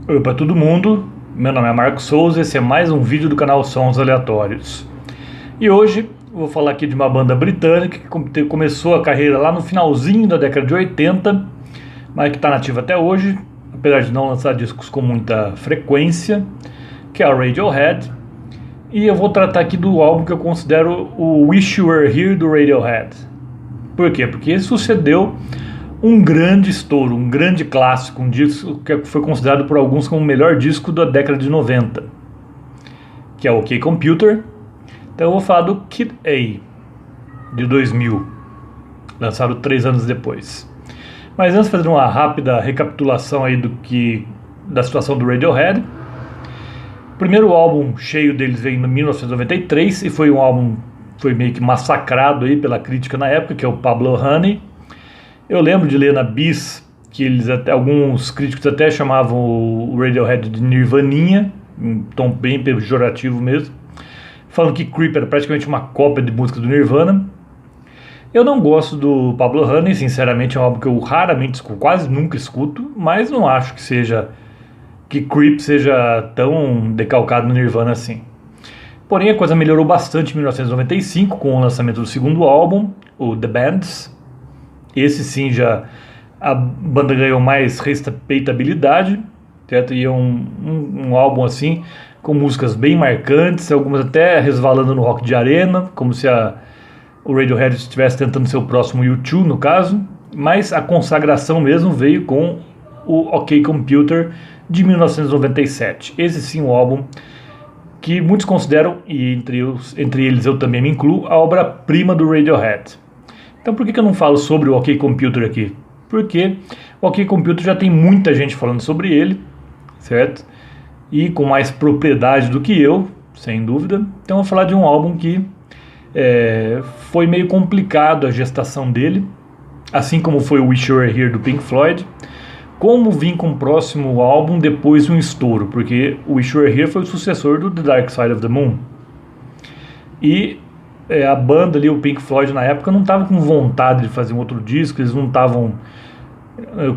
Oi para todo mundo, meu nome é Marcos Souza e esse é mais um vídeo do canal Sons Aleatórios. E hoje eu vou falar aqui de uma banda britânica que começou a carreira lá no finalzinho da década de 80, mas que está nativa até hoje, apesar de não lançar discos com muita frequência, que é a Radiohead. E eu vou tratar aqui do álbum que eu considero o Wish You Were Here do Radiohead. Por quê? Porque ele sucedeu um grande estouro, um grande clássico, um disco que foi considerado por alguns como o melhor disco da década de 90, que é o OK Computer. Então eu vou falar do Kid A, de 2000, lançado 3 anos depois. Mas antes de fazer uma rápida recapitulação aí da situação do Radiohead, o primeiro álbum cheio deles veio em 1993 e foi um álbum foi meio que massacrado aí pela crítica na época, que é o Pablo Honey. Eu lembro de ler na Bis que alguns críticos até chamavam o Radiohead de Nirvaninha, um tom bem pejorativo mesmo, falando que Creep era praticamente uma cópia de música do Nirvana. Eu não gosto do Pablo Honey, sinceramente é um álbum que eu raramente escuto, quase nunca escuto, mas não acho que Creep seja tão decalcado no Nirvana assim. Porém a coisa melhorou bastante em 1995 com o lançamento do segundo álbum, o The Bands. Esse sim já a banda ganhou mais respeitabilidade, certo? E é um álbum assim com músicas bem marcantes, algumas até resvalando no rock de arena, como se o Radiohead estivesse tentando ser o próximo U2 no caso, mas a consagração mesmo veio com o OK Computer de 1997. Esse sim um álbum que muitos consideram, e entre eles eu também me incluo, a obra-prima do Radiohead. Então por que eu não falo sobre o OK Computer aqui? Porque o OK Computer já tem muita gente falando sobre ele, certo? E com mais propriedade do que eu, sem dúvida. Então eu vou falar de um álbum que foi meio complicado a gestação dele, assim como foi o Wish You Were Here do Pink Floyd. Como vim com o próximo álbum depois de um estouro, porque o Wish You Were Here foi o sucessor do The Dark Side of the Moon. E a banda ali, o Pink Floyd na época, não estava com vontade de fazer um outro disco, eles não estavam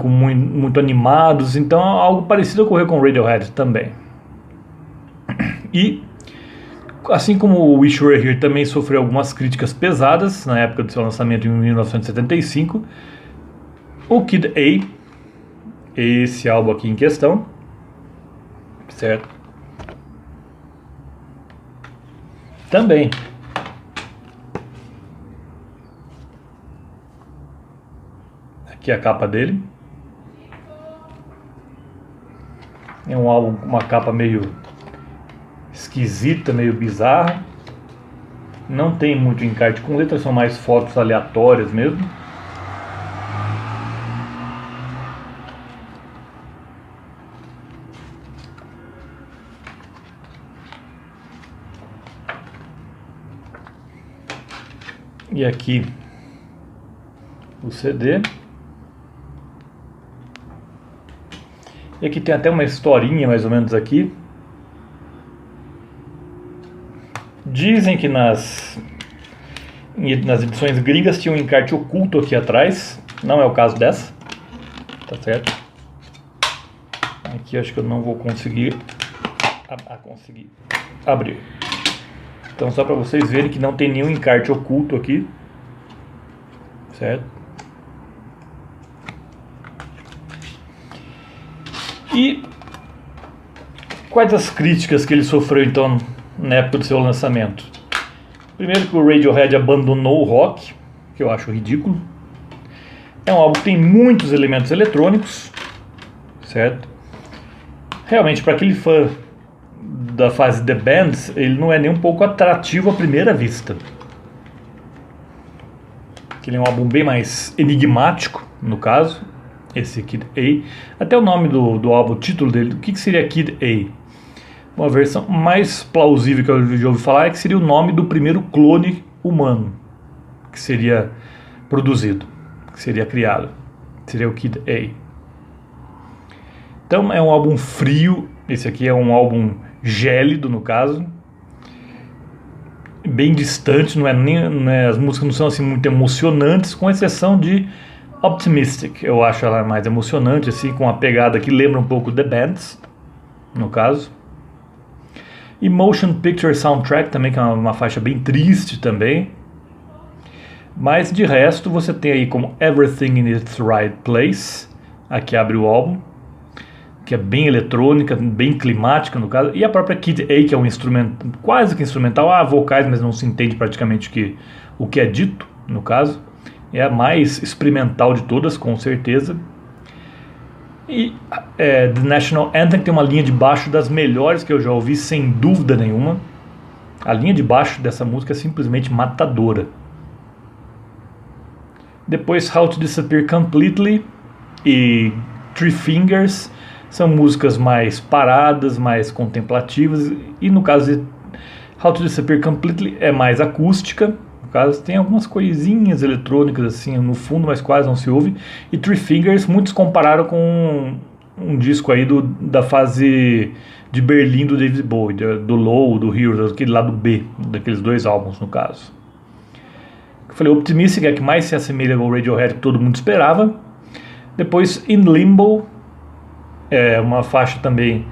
muito animados, então algo parecido ocorreu com o Radiohead também. E assim como o Wish You Were Here também sofreu algumas críticas pesadas na época do seu lançamento em 1975, o Kid A, esse álbum aqui em questão, certo? Também aqui a capa dele. É um álbum com uma capa meio esquisita, meio bizarra. Não tem muito encarte com letras, são mais fotos aleatórias mesmo. E aqui o CD. E aqui tem até uma historinha mais ou menos aqui. Dizem que nas edições gringas tinha um encarte oculto aqui atrás. Não é o caso dessa. Tá certo? Aqui acho que eu não vou conseguir abrir. Então só para vocês verem que não tem nenhum encarte oculto aqui. Certo? E quais as críticas que ele sofreu então na época do seu lançamento? Primeiro que o Radiohead abandonou o rock, que eu acho ridículo. É um álbum que tem muitos elementos eletrônicos, certo? Realmente, para aquele fã da fase The Bands, ele não é nem um pouco atrativo à primeira vista. Ele é um álbum bem mais enigmático, no caso, esse Kid A. Até o nome do álbum, o título dele, o que seria Kid A? Uma versão mais plausível que eu já ouvi falar é que seria o nome do primeiro clone humano que seria produzido, que seria criado. Seria o Kid A. Então é um álbum frio, esse aqui é um álbum gélido no caso, bem distante, as músicas não são assim muito emocionantes, com exceção de Optimistic. Eu acho ela mais emocionante, assim, com uma pegada que lembra um pouco The Bands, no caso. E Motion Picture Soundtrack também, que é uma faixa bem triste também. Mas de resto você tem aí como Everything in Its Right Place, aqui abre o álbum, que é bem eletrônica, bem climática no caso, e a própria Kid A, que é um instrumento, quase que instrumental, vocais, mas não se entende praticamente o que é dito, no caso. É a mais experimental de todas, com certeza. E The National Anthem tem uma linha de baixo das melhores que eu já ouvi, sem dúvida nenhuma. A linha de baixo dessa música é simplesmente matadora. Depois How to Disappear Completely e Three Fingers são músicas mais paradas, mais contemplativas, e no caso de How to Disappear Completely é mais acústica. No caso tem algumas coisinhas eletrônicas assim no fundo, mas quase não se ouve. E Three Fingers muitos compararam com um disco aí da fase de Berlim do David Bowie, do Low, do Heroes, aquele lado B daqueles dois álbuns no caso. Eu falei, Optimistic é a que mais se assemelha ao Radiohead que todo mundo esperava. Depois In Limbo, é uma faixa também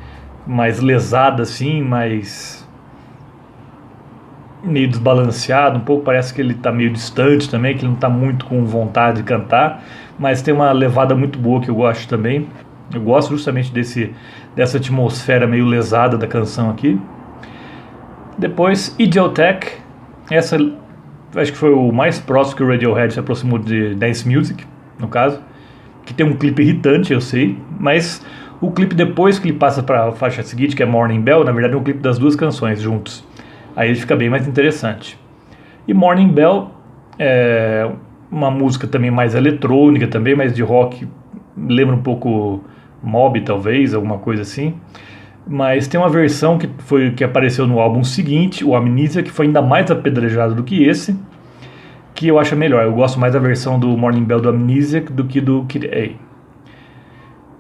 mais lesada assim, mais meio desbalanceado um pouco, parece que ele está meio distante também, que ele não está muito com vontade de cantar, mas tem uma levada muito boa que eu gosto também. Eu gosto justamente dessa atmosfera meio lesada da canção aqui. Depois Idiotech, essa acho que foi o mais próximo que o Radiohead se aproximou de Dance Music, no caso, que tem um clipe irritante, eu sei, mas o clipe depois que ele passa para a faixa seguinte, que é Morning Bell, na verdade é um clipe das duas canções juntos, aí ele fica bem mais interessante. E Morning Bell é uma música também mais eletrônica, também mais de rock, lembra um pouco Mob talvez, alguma coisa assim, mas tem uma versão que apareceu no álbum seguinte, o Amnesia, que foi ainda mais apedrejado do que esse, que eu acho melhor. Eu gosto mais da versão do Morning Bell do Amnesia do que do Kid A.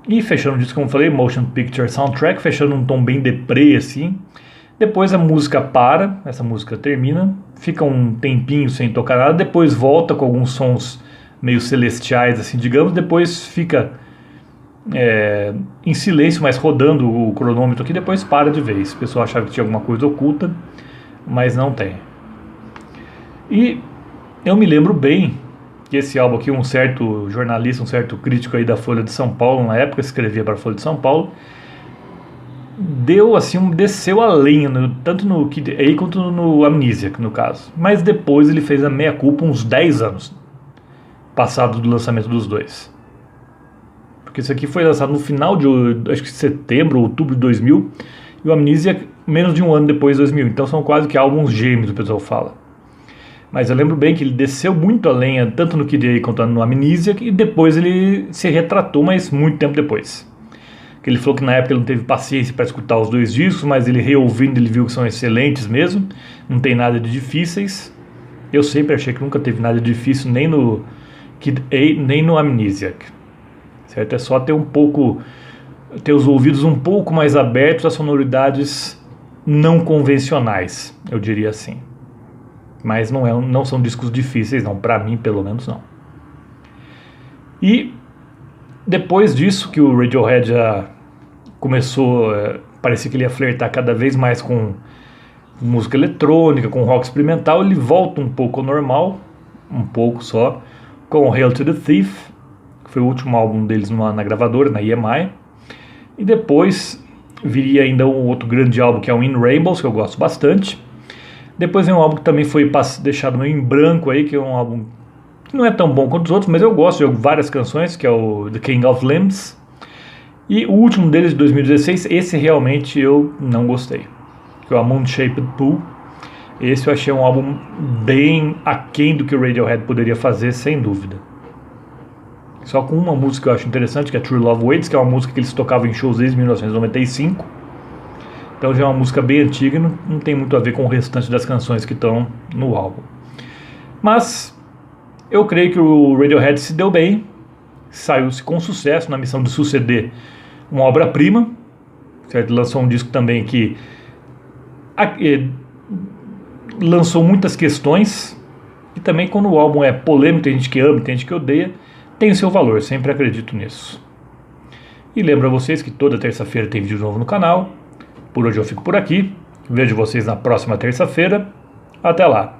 E fechando disso, como eu falei, Motion Picture Soundtrack, fechando um tom bem deprê assim. Depois a música para, essa música termina, fica um tempinho sem tocar nada, depois volta com alguns sons meio celestiais assim, digamos, depois fica em silêncio, mas rodando o cronômetro aqui, depois para de vez. O pessoal achava que tinha alguma coisa oculta, mas não tem. E eu me lembro bem que esse álbum aqui, um certo jornalista, um certo crítico aí da Folha de São Paulo, na época escrevia para a Folha de São Paulo, desceu a lenha, tanto no Kid A quanto no Amnesia, no caso. Mas depois ele fez a meia-culpa uns 10 anos, passado do lançamento dos dois. Porque isso aqui foi lançado no final de, acho que setembro, outubro de 2000, e o Amnesia menos de um ano depois de 2000. Então são quase que álbuns gêmeos, o pessoal fala. Mas eu lembro bem que ele desceu muito a lenha, tanto no Kid A quanto no Amnesia, e depois ele se retratou, mas muito tempo depois. Que ele falou que na época ele não teve paciência para escutar os dois discos, mas ele reouvindo, ele viu que são excelentes mesmo, não tem nada de difíceis. Eu sempre achei que nunca teve nada de difícil, nem no Kid A, nem no Amnesia. Certo? É só ter os ouvidos um pouco mais abertos a sonoridades não convencionais, eu diria assim. Mas não são discos difíceis, não, para mim pelo menos não. E depois disso que o Radiohead já começou, parecia que ele ia flertar cada vez mais com música eletrônica, com rock experimental, ele volta um pouco ao normal, um pouco só, com Hail to the Thief, que foi o último álbum deles na gravadora, na EMI. E depois viria ainda um outro grande álbum, que é o In Rainbows, que eu gosto bastante. Depois vem um álbum que também foi deixado meio em branco aí, que é um álbum que não é tão bom quanto os outros, mas eu gosto de várias canções, que é o The King of Limbs. E o último deles, de 2016, esse realmente eu não gostei, que é o A Moon Shaped Pool. Esse eu achei um álbum bem aquém do que o Radiohead poderia fazer, sem dúvida. Só com uma música que eu acho interessante, que é True Love Waits, que é uma música que eles tocavam em shows desde 1995. Então já é uma música bem antiga e não tem muito a ver com o restante das canções que estão no álbum. Mas eu creio que o Radiohead se deu bem, saiu-se com sucesso na missão de suceder uma obra-prima, certo? Lançou um disco também que lançou muitas questões, e também quando o álbum é polêmico, tem gente que ama, tem gente que odeia, tem o seu valor, sempre acredito nisso. E lembro a vocês que toda terça-feira tem vídeo novo no canal. Por hoje eu fico por aqui. Vejo vocês na próxima terça-feira. Até lá!